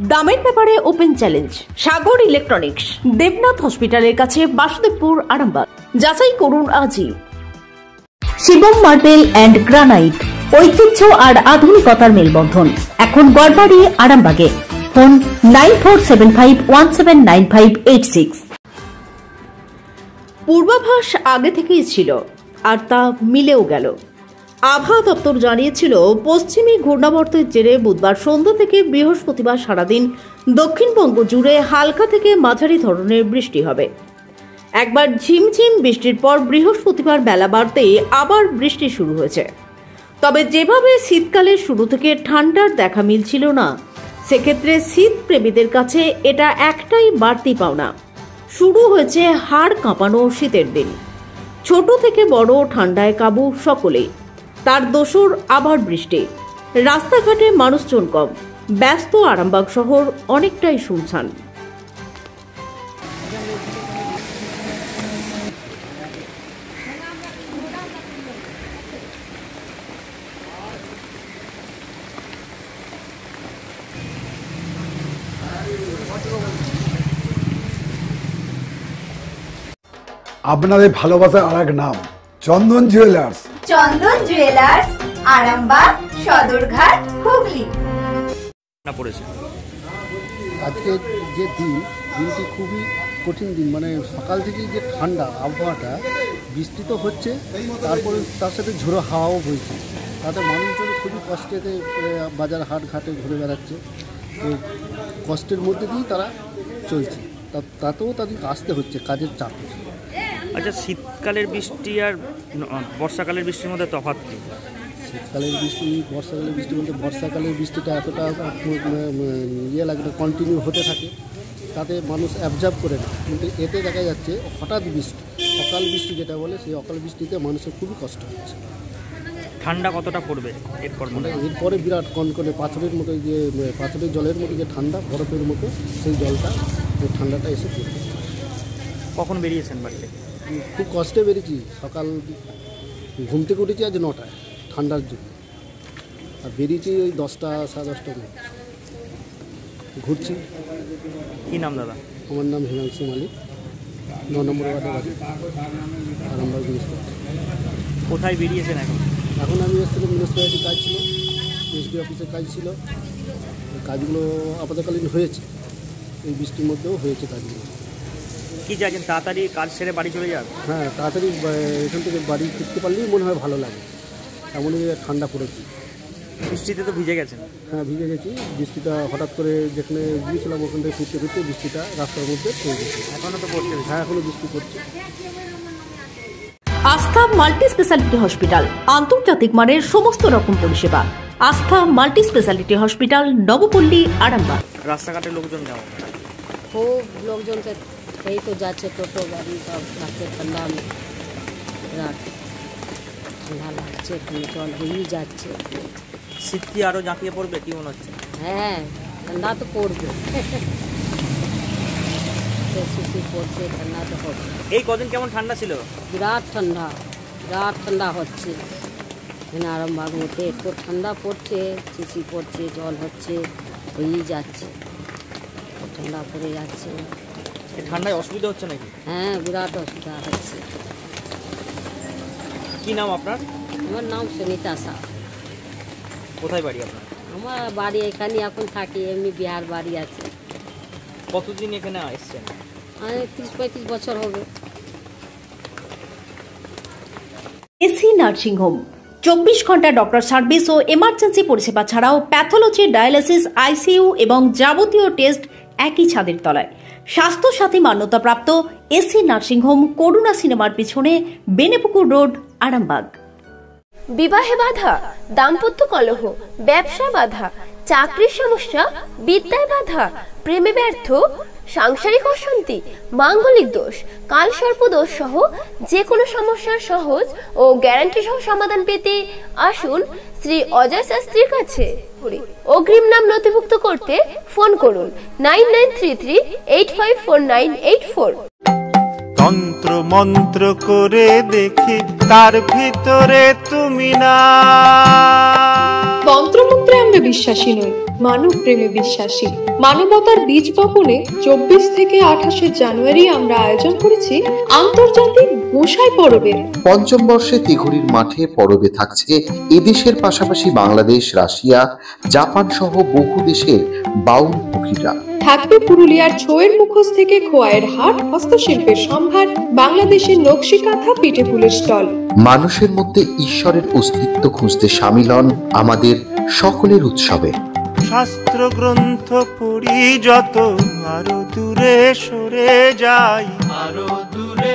দামের ব্যাপারে open challenge সাগর electronics, Debnath হসপিটালের কাছে, বাসুদেবপুর, আরামবাগ। যাচাই করুন আজই। শিবম মার্বেল অ্যান্ড গ্রানাইট, ঐতিহ্য আর আধুনিকতার মেলবন্ধন, এখন গড়বাড়ি, আরামবাগে। ফোন 9475179586। পূর্বাভাস আগে থেকেই ছিল, আর তা মিলেও গেল। আবহাওয়া দপ্তর জানিয়েছিল, পশ্চিমী ঘূর্ণাবর্তের জেরে বুধবার সন্ধ্যা থেকে বৃহস্পতিবার সারাদিন দক্ষিণবঙ্গ জুড়ে হালকা থেকে মাঝারি ধরনের বৃষ্টি হবে। একবার ঝিমঝিম বৃষ্টির পর বৃহস্পতিবার বেলা বাড়তেই আবার বৃষ্টি শুরু হয়েছে। তবে যেভাবে শীতকালের শুরু থেকে ঠান্ডার দেখা মিলছিল না, সেক্ষেত্রে শীত প্রেমীদের কাছে এটা একটাই বাড়তি পাওনা। শুরু হয়েছে হাড় কাঁপানো শীতের দিন। ছোট থেকে বড় ঠান্ডায় কাবু সকলেই। তার দোসর আবার বৃষ্টি। রাস্তাঘাটে মানুষজন কম, ব্যস্ত আরামবাগ শহর অনেকটাই শুনশান। আপনাদের ভালোবাসার আর এক নাম চন্দন জুয়েলার্স। চন্দন জুয়েলার্স, আরামবাগ, সদরঘাট, হুগলি। আজকে যে দিনটি খুবই কঠিন দিন, মানে সকাল থেকেই যে ঠান্ডা আবহাওয়াটা, বৃষ্টি তো হচ্ছে, তারপরে তার সাথে ঝোড়ো হাওয়াও বইছে। তাতে মানুষজন খুবই কষ্টেতে বাজার হাট ঘাটে ঘুরে বেড়াচ্ছে। তো কষ্টের মধ্যে দিয়েই তারা চলছে, তাতেও তাদেরকে আসতে হচ্ছে কাজের চাপে। আচ্ছা, শীতকালের বৃষ্টি আর বর্ষাকালের বৃষ্টির মধ্যে তফাৎ কি? শীতকালের বৃষ্টি, বর্ষাকালের বৃষ্টি বলতে বর্ষাকালের বৃষ্টিটা এতটা লাগে না, কন্টিনিউ হতে থাকে, তাতে মানুষ অ্যাবজর্ব করে না। কিন্তু এতে দেখা যাচ্ছে হঠাৎ বৃষ্টি, অকাল বৃষ্টি যেটা বলে, সেই অকাল বৃষ্টিতে মানুষের খুবই কষ্ট হচ্ছে। ঠান্ডা কতটা পড়বে এরপর? এরপরে বিরাট কনকনে পাথরের মতো, যে পাথরের জলের মতো যে ঠান্ডা, বরফের মতো সেই জলটা, ওই ঠান্ডাটা এসে পড়বে। কখন বেরিয়েছেন বাড়ি থেকে? খুব কষ্টে বেরিয়েছি। সকাল ঘুম থেকে উঠেছি আজ 9টায় ঠান্ডার জন্য, আর বেরিয়েছি ওই 10টা সাড়ে 10টার মধ্যে। ঘুরছি। কী নাম দাদা? আমার নাম হিমাংশু মালিক, 9 নম্বর ওয়ার্ডে বাড়ি, আরামবাগ মিউনিসিপ্যালিটি। কোথায় বেরিয়েছেন এখন? এখন আমি এসেছিলাম, মিউনিসিপ্যালিটির কাজ ছিল, এসডি অফিসের কাজ ছিল। কাজগুলো আপাতকালীন হয়েছে, এই বৃষ্টির মধ্যেও হয়েছে কাজগুলো। কি চাইছেন, তাড়াতাড়ি কাজ সেরে বাড়ি চলে যান? হ্যাঁ, তাড়াতাড়ি এখান থেকে বাড়ি ফিরতে পারলেই মনে হয় ভালো লাগে, এমনই ঠান্ডা পড়েছি। বৃষ্টিতে তো ভিজে গেছেন? হ্যাঁ, ভিজে গেছি। বৃষ্টিটা হঠাৎ করে যেখানে গিয়েছিলাম ওখান থেকে ফিরতে ফিরতে বৃষ্টিটা রাস্তার মধ্যে পড়ে গেছে। এখনও তো পড়ছে? হ্যাঁ, এখনও বৃষ্টি পড়ছে। আস্থা মাল্টি স্পেশালিটি হসপিটাল, আন্তর্জাতিক মানের সমস্ত রকম পরিষেবা। আস্থা multi speciality hospital, Nabapalli, Arambagh. রাস্তাঘাটে লোকজন যাও? খুব লোকজন এই তো যাচ্ছে, টোটো গাড়ি সব যাচ্ছে। ঠান্ডা ঠান্ডা লাগছে, জল বেরিয়ে যাচ্ছে। শীত কি আরও ঝাঁপিয়ে পড়বে কি মনে হচ্ছে? হ্যাঁ, ঠান্ডা তো পড়বে, শীত পড়ছে, ঠান্ডা তো হবে। এই কদিন কেমন ঠান্ডা ছিল? বিরাট ঠান্ডা হচ্ছে এখানে আরামবাগ মধ্যে। এত ঠান্ডা পড়ছে, শিশি পড়ছে, জল হচ্ছে, হয়েই যাচ্ছে, ঠান্ডা পড়ে যাচ্ছে। ঠান্ডায় অসুবিধা হচ্ছে নাকি? হ্যাঁ, বিরাট অসুবিধা হচ্ছে। কি নাম আপনার? আমার নাম সুনিতা শাহ। কোথায় বাড়ি আপনার? আমার বাড়ি এখানে, এখন থাকি, এমনি বিহার বাড়ি আছে। কতদিন এখানে এসছেন? 30-35 বছর হবে। এসি নার্সিংহোম, 24 ঘন্টা ডক্টর সার্ভিস ও এমার্জেন্সি পরিষেবা ছাড়াও প্যাথোলজি, ডায়ালিসিস, আইসিইউ এবং যাবতীয় টেস্ট একই ছাদের তলায়। স্বাস্থ্য সাথী মান্যতাপ্রাপ্ত এসি নার্সিংহোম, করুণা সিনেমার পিছনে, বেনেপুকুর রোড, আরামবাগ। বিবাহে বাধা, দাম্পত্য কলহ, ব্যবসা বাধা, চাকরির সমস্যা, বিদ্যায় বাধা, প্রেমে ব্যর্থ, সাংসারিক অশান্তি, মাঙ্গলিক দোষ, কালসর্প দোষ সহ যে কোনো সমস্যার সহজ ও গ্যারান্টি সহ সমাধান পেতে আসুন শ্রী অজয় শাস্ত্রীর কাছে। অগ্রিম নাম নথিভুক্ত করতে ফোন করুন 9933854984। তন্ত্র মন্ত্র করে দেখি তার ভিতরে তুমি না। তন্ত্রমন্ত্রে আমরা বিশ্বাসী নই, মানব প্রেমে বিশ্বাসী। মানবতার বীজ বপনে 24 থেকে 28 জানুয়ারি আমরা আয়োজন করেছি আন্তর্জাতিক গোসাই পরবের। পঞ্চম বর্ষে তিঘুরির মাঠে পরবে থাকছে এদেশের পাশাপাশি বাংলাদেশ, রাশিয়া, জাপান সহ বহু দেশের বাউল পুকিরা। থাকবে পুরুলিয়ার ছোয়ের মুখোশ থেকে খোয়াইয়ের হাট, হস্তশিল্পের সম্ভার, বাংলাদেশের নকশি কাঁথা, পিঠে ফুলের স্টল। মানুষের মধ্যে ঈশ্বরের অস্তিত্ব খুঁজতে সামিল হন আমাদের সকলের উৎসবে। শাস্ত্র গ্রন্থ পড়ি যত, আরো দূরে সরে যাই, আরো দূরে